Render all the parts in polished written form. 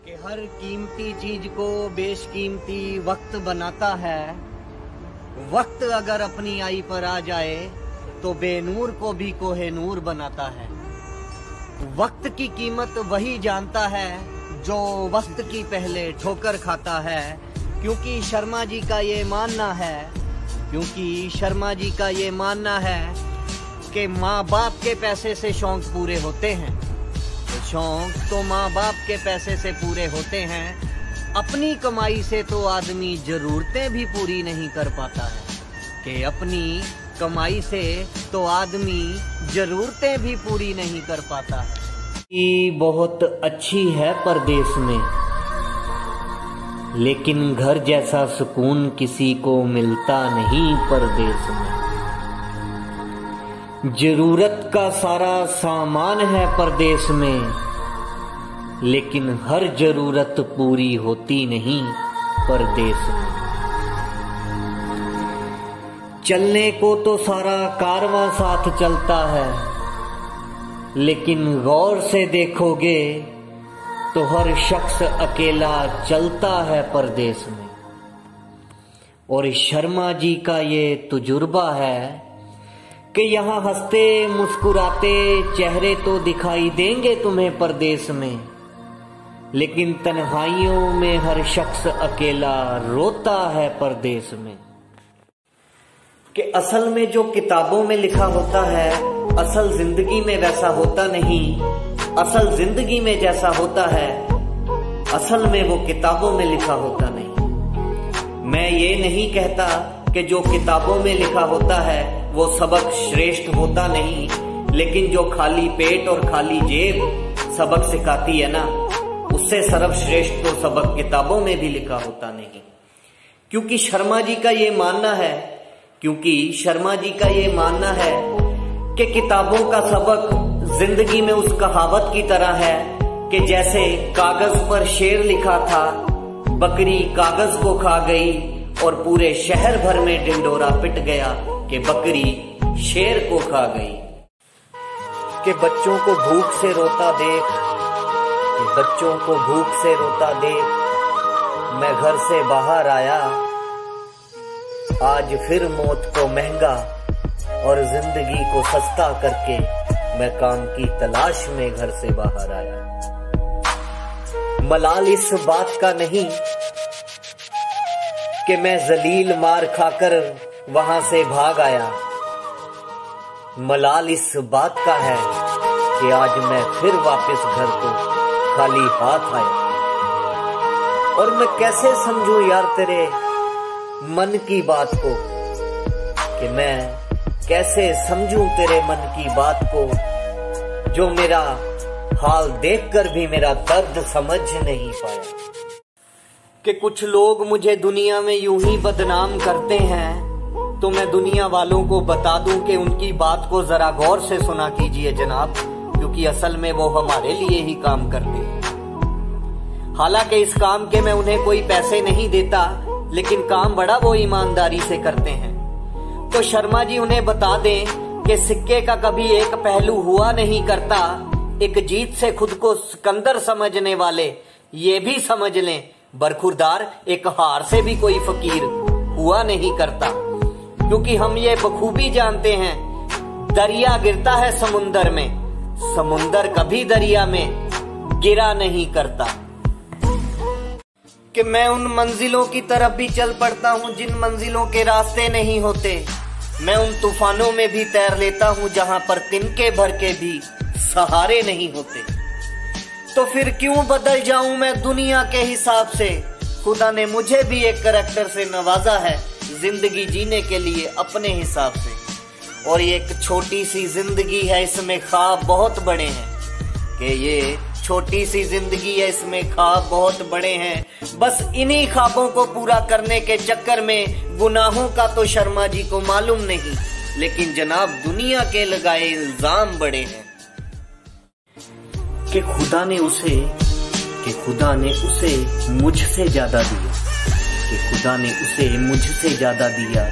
कि हर कीमती चीज को बेशकीमती वक्त बनाता है। वक्त अगर अपनी आई पर आ जाए तो बेनूर को भी कोहे-नूर बनाता है। वक्त की कीमत वही जानता है जो वक्त की पहले ठोकर खाता है। क्योंकि शर्मा जी का ये मानना है कि माँ बाप के पैसे से शौक पूरे होते हैं। तो शौक तो माँ बाप के पैसे से पूरे होते हैं। अपनी कमाई से तो आदमी जरूरतें भी पूरी नहीं कर पाता है। कि अपनी कमाई से तो आदमी जरूरतें भी पूरी नहीं कर पाता है। ये बहुत अच्छी है परदेश में, लेकिन घर जैसा सुकून किसी को मिलता नहीं परदेश में। जरूरत का सारा सामान है परदेश में, लेकिन हर जरूरत पूरी होती नहीं परदेश में। चलने को तो सारा कारवां साथ चलता है, लेकिन गौर से देखोगे तो हर शख्स अकेला चलता है परदेश में। और शर्मा जी का ये तजुर्बा है कि यहाँ हंसते मुस्कुराते चेहरे तो दिखाई देंगे तुम्हें परदेश में, लेकिन तन्हाइयों में हर शख्स अकेला रोता है परदेश में। कि असल में जो किताबों में लिखा होता है असल जिंदगी में वैसा होता नहीं। असल जिंदगी में जैसा होता है असल में वो किताबों में लिखा होता नहीं। मैं ये नहीं कहता कि जो किताबों में लिखा होता है वो सबक श्रेष्ठ होता नहीं, लेकिन जो खाली पेट और खाली जेब सबक सिखाती है ना, उससे सर्वश्रेष्ठ तो सबक किताबों में भी लिखा होता नहीं। क्योंकि शर्मा जी का ये मानना है कि किताबों का सबक जिंदगी में उस कहावत की तरह है कि जैसे कागज पर शेर लिखा था, बकरी कागज को खा गई और पूरे शहर भर में ढिंढोरा पिट गया कि बकरी शेर को खा गई। कि बच्चों को भूख से रोता देख मैं घर से बाहर आया। आज फिर मौत को महंगा और जिंदगी को सस्ता करके मैं काम की तलाश में घर से बाहर आया। मलाल इस बात का नहीं कि मैं जलील मार खाकर वहां से भाग आया। मलाल इस बात का है कि आज मैं फिर वापस घर को खाली हाथ आया। और मैं कैसे समझूं यार तेरे मन की बात को, कि मैं कैसे समझूं तेरे मन की बात को, जो मेरा हाल देखकर भी मेरा दर्द समझ नहीं पाया। कि कुछ लोग मुझे दुनिया में यूं ही बदनाम करते हैं, तो मैं दुनिया वालों को बता दूं कि उनकी बात को जरा गौर से सुना कीजिए जनाब, क्योंकि असल में वो हमारे लिए ही काम करते हैं। हालांकि इस काम के मैं उन्हें कोई पैसे नहीं देता, लेकिन काम बड़ा वो ईमानदारी से करते हैं। तो शर्मा जी उन्हें बता दें कि सिक्के का कभी एक पहलू हुआ नहीं करता। एक जीत से खुद को सिकंदर समझने वाले ये भी समझ लें, बरखुरदार एक हार से भी कोई फकीर हुआ नहीं करता। क्योंकि हम ये बखूबी जानते हैं, दरिया गिरता है समुंदर में, समुंदर कभी दरिया में गिरा नहीं करता। कि मैं उन मंजिलों की तरफ भी चल पड़ता हूँ जिन मंजिलों के रास्ते नहीं होते। मैं उन तूफानों में भी तैर लेता हूँ जहाँ पर तिनके भर के भी सहारे नहीं होते। तो फिर क्यों बदल जाऊं मैं दुनिया के हिसाब से। खुदा ने मुझे भी एक करैक्टर से नवाजा है जिंदगी जीने के लिए अपने हिसाब से। और ये एक छोटी सी जिंदगी है, इसमें ख्वाब बहुत बड़े हैं। कि ये छोटी सी जिंदगी है, इसमें ख्वाब बहुत बड़े हैं। बस इन्हीं ख्वाबों को पूरा करने के चक्कर में गुनाहों का तो शर्मा जी को मालूम नहीं, लेकिन जनाब दुनिया के लगाए इल्जाम बड़े हैं। कि खुदा ने उसे मुझसे ज्यादा दिया, कि खुदा ने उसे मुझसे ज्यादा दिया।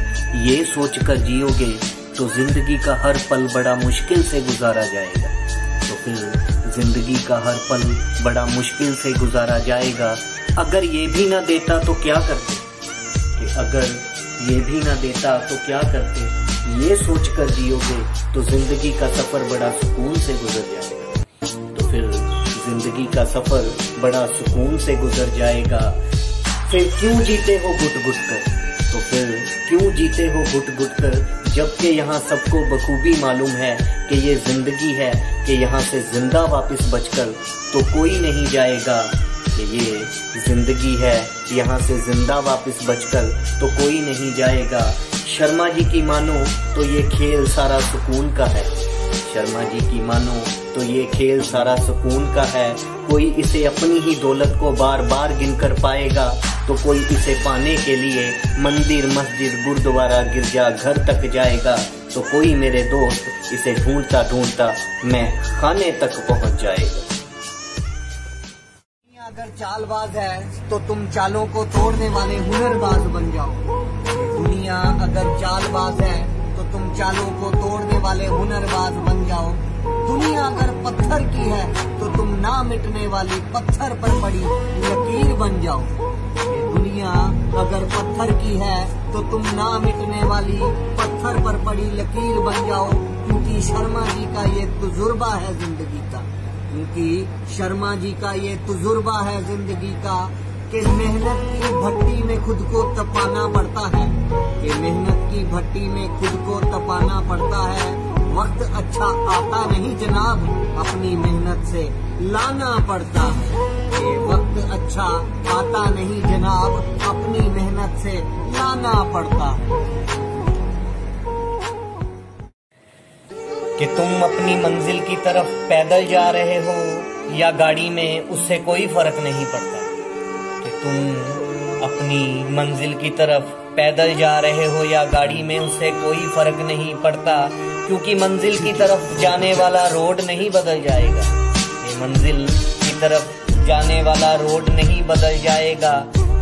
ये सोचकर जियोगे तो जिंदगी का हर पल बड़ा मुश्किल से गुजारा जाएगा। तो फिर जिंदगी का हर पल बड़ा मुश्किल से गुजारा जाएगा। अगर ये भी ना देता तो क्या करते, कि अगर ये भी ना देता तो क्या करते, ये सोच कर जियोगे तो जिंदगी का सफर बड़ा सुकून से गुजर जाएगा। तो फिर जिंदगी का सफर बड़ा सुकून से गुजर जाएगा। फिर क्यों जीते हो घुट घुट कर, तो फिर क्यों जीते हो घुट घुट कर, जबकि यहाँ सबको बखूबी मालूम है कि ये जिंदगी है, कि यहाँ से जिंदा वापस बचकर तो कोई नहीं जाएगा। कि ये जिंदगी है, यहाँ से जिंदा वापस बचकर तो कोई नहीं जाएगा। शर्मा जी की मानो तो ये खेल सारा सुकून का है, शर्मा जी की मानो तो ये खेल सारा सुकून का है। कोई इसे अपनी ही दौलत को बार बार गिन कर पाएगा, तो कोई इसे पाने के लिए मंदिर मस्जिद गुरुद्वारा गिरजा घर तक जाएगा। तो कोई मेरे दोस्त इसे ढूंढता ढूंढता मैं खाने तक पहुंच जाएगा। अगर चालबाज है तो तुम चालों को तोड़ने वाले हुनरबाज बन जाओ। दुनिया अगर चालबाज है तो तुम चालों को तोड़ने वाले हुनरबाज बन जाओ। दुनिया अगर पत्थर की है तो तुम ना मिटने वाली पत्थर पर पड़ी लकीर बन जाओ। दुनिया अगर पत्थर की है तो तुम ना मिटने वाली पत्थर पर पड़ी लकीर बन जाओ। क्योंकि शर्मा जी का ये तजुर्बा है जिंदगी का, क्योंकि शर्मा जी का ये तजुर्बा है जिंदगी का, कि मेहनत की भट्टी में खुद को तपाना पड़ता है, कि मेहनत की भट्टी में खुद को तपाना पड़ता है। वक्त अच्छा आता नहीं जनाब, अपनी मेहनत से लाना पड़ता है। कि वक्त अच्छा आता नहीं जनाब, अपनी मेहनत से लाना पड़ता है। कि तुम अपनी मंजिल की तरफ पैदल जा रहे हो या गाड़ी में, उससे कोई फर्क नहीं पड़ता। कि तुम अपनी मंजिल की तरफ पैदल जा रहे हो या गाड़ी में, उससे कोई फर्क नहीं पड़ता। क्योंकि मंजिल की तरफ जाने वाला रोड नहीं बदल जाएगा, ये मंजिल की तरफ जाने वाला रोड नहीं बदल जाएगा।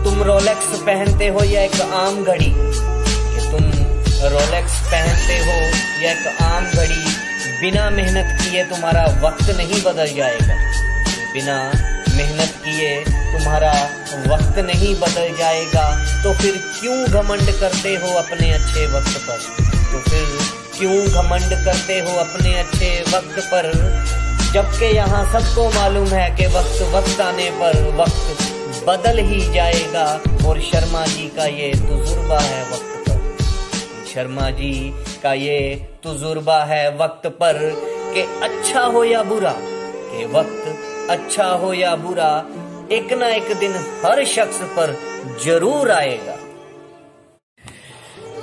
तुम रोलेक्स पहनते हो या एक आम घड़ी, कि तुम रोलेक्स पहनते हो या एक आम घड़ी, बिना मेहनत किए तुम्हारा वक्त नहीं बदल जाएगा। बिना मेहनत किए तुम्हारा वक्त नहीं बदल जाएगा। तो फिर क्यों घमंड करते हो अपने अच्छे वक्त पर, तो फिर क्यों घमंड करते हो अपने अच्छे वक्त पर, जबकि यहाँ सबको मालूम है कि वक्त आने पर वक्त बदल ही जाएगा। और शर्मा जी का ये तजुर्बा है वक्त पर, शर्मा जी का ये तजुर्बा है वक्त पर, कि अच्छा हो या बुरा, कि वक्त अच्छा हो या बुरा, एक ना एक दिन हर शख्स पर जरूर आएगा।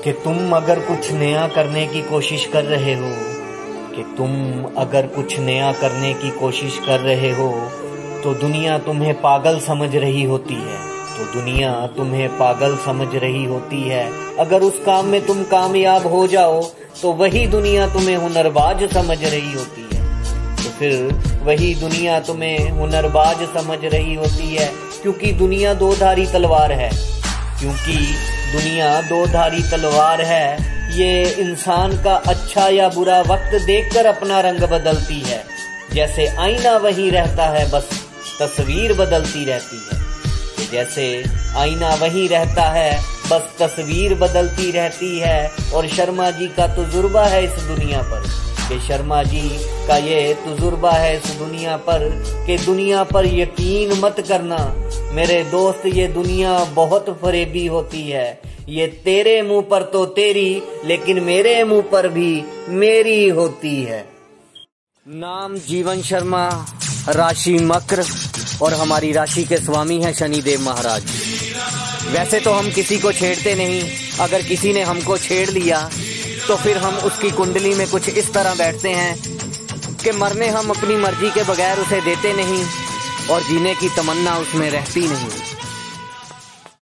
कि तुम अगर कुछ नया करने की कोशिश कर रहे हो, कि तुम अगर कुछ नया करने की कोशिश कर रहे हो, तो दुनिया तुम्हें पागल समझ रही होती है, तो दुनिया तुम्हें पागल समझ रही होती है। अगर उस काम में तुम कामयाब हो जाओ तो वही दुनिया तुम्हें हुनरबाज समझ रही होती है, तो फिर वही दुनिया तुम्हें हुनरबाज समझ रही होती है। क्योंकि दुनिया दो धारी तलवार है, क्योंकि दुनिया दो धारी तलवार है। ये इंसान का अच्छा या बुरा वक्त देखकर अपना रंग बदलती है। जैसे आईना वही रहता है, बस तस्वीर बदलती रहती है। जैसे आईना वही रहता है, बस तस्वीर बदलती रहती है। और शर्मा जी का तजुर्बा है इस दुनिया पर, कि शर्मा जी का ये तजुर्बा है इस दुनिया पर, कि दुनिया पर यकीन मत करना मेरे दोस्त, ये दुनिया बहुत फरेबी होती है। ये तेरे मुंह पर तो तेरी, लेकिन मेरे मुंह पर भी मेरी होती है। नाम जीवन शर्मा, राशि मकर, और हमारी राशि के स्वामी हैं शनिदेव महाराज। वैसे तो हम किसी को छेड़ते नहीं, अगर किसी ने हमको छेड़ लिया तो फिर हम उसकी कुंडली में कुछ इस तरह बैठते हैं कि मरने हम अपनी मर्जी के बगैर उसे देते नहीं और जीने की तमन्ना उसमें रहती नहीं।